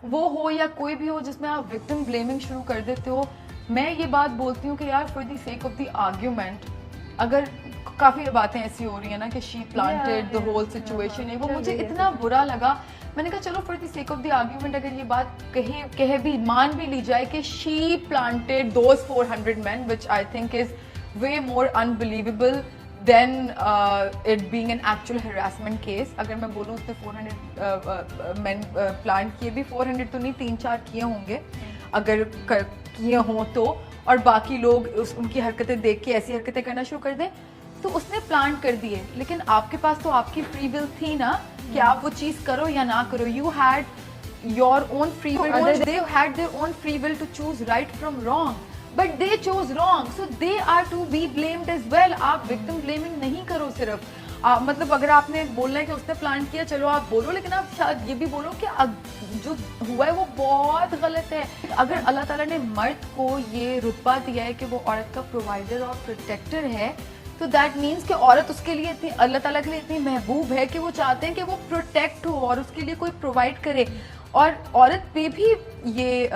वो हो या कोई भी हो जिसमें आप विक्टिम ब्लेमिंग शुरू कर देते हो, मैं ये बात बोलती हूँ कि यार for the sake of the argument, अगर काफ़ी बातें ऐसी हो रही है ना कि she planted the whole situation है, वो मुझे इतना बुरा लगा। मैंने कहा चलो for the sake of the argument अगर ये बात कहे भी मान भी ली जाए कि she planted those 400 men, which I think is way more unbelievable than it being an actual harassment case। अगर मैं बोलूँ उसने 400 men प्लांट किए भी, 400 तो नहीं 3-4 किए होंगे अगर किए हों तो, और बाकी लोग उनकी हरकतें देख के ऐसी हरकतें करना शुरू कर दें, तो उसने प्लांट कर दिए। लेकिन आपके पास तो आपकी फ्री विल थी ना कि आप वो चीज़ करो या ना करो। You had your own free will, they had their own free will to choose right from wrong, but they chose wrong, so they are to be blamed as well. आप विक्टिम ब्लेमिंग नहीं करो सिर्फ। मतलब अगर आपने बोलना है कि उसने प्लान किया, चलो आप बोलो, लेकिन आप शायद ये भी बोलो कि जो हुआ है वो बहुत गलत है। अगर अल्लाह ताला ने मर्द को ये रुतबा दिया है कि वो औरत का प्रोवाइडर और प्रोटेक्टर है, तो दैट मीन्स कि औरत उसके लिए इतनी, अल्लाह ताला के लिए इतनी महबूब है कि वो चाहते हैं कि वो प्रोटेक्ट हो और उसके लिए कोई प्रोवाइड करे। और औरत पे भी ये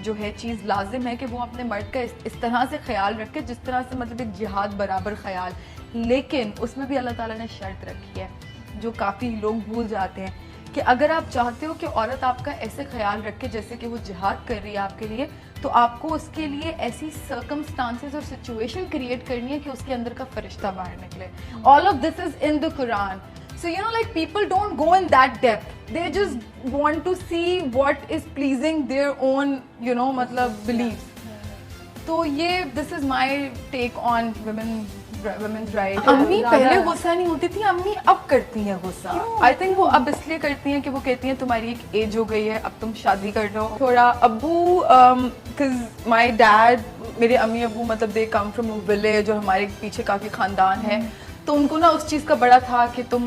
जो है चीज़ लाजिम है कि वो अपने मर्द का इस तरह से ख्याल रखे जिस तरह से मतलब एक जिहाद बराबर ख्याल। लेकिन उसमें भी अल्लाह ताला ने शर्त रखी है जो काफ़ी लोग भूल जाते हैं कि अगर आप चाहते हो कि औरत आपका ऐसे ख्याल रखे जैसे कि वो जिहाद कर रही है आपके लिए, तो आपको उसके लिए ऐसी सर्कमस्टांसेस और सिचुएशन क्रिएट करनी है कि उसके अंदर का फरिश्ता बाहर निकले। All of this is in the Quran. So you know, like people don't go in that depth. They just want to see what is pleasing their own, you know, मतलब beliefs. तो ये this is my take on women's right. अम्मी पहले गुस्सा नहीं होती थी, अम्मी अब करती हैं गुस्सा। I think वो अब इसलिए करती हैं कि वो कहती हैं तुम्हारी एक एज हो गई है, अब तुम शादी कर लो। थोड़ा अब्बू, cause my dad, मेरे अम्मी अब्बू मतलब they come from a village और हमारे पीछे काफ़ी ख़ानदान है, तो उनको ना उस चीज़ का बड़ा था कि तुम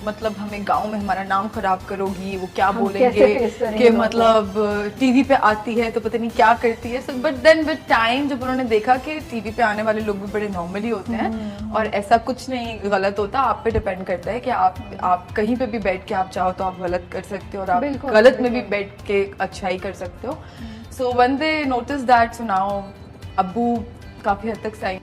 मतलब हमें गांव में हमारा नाम खराब करोगी, वो क्या बोलेंगे कि मतलब टीवी पे आती है तो पता नहीं क्या करती है। बट देन विद टाइम जब उन्होंने देखा कि टीवी पे आने वाले लोग भी बड़े नॉर्मली होते हैं और ऐसा कुछ नहीं गलत होता, आप पे डिपेंड करता है कि आप कहीं पे भी बैठ के आप चाहो तो आप गलत कर सकते हो और आप गलत में भी बैठ के अच्छाई कर सकते हो। So when they notice that, so now अब्बू काफ़ी हद तक सही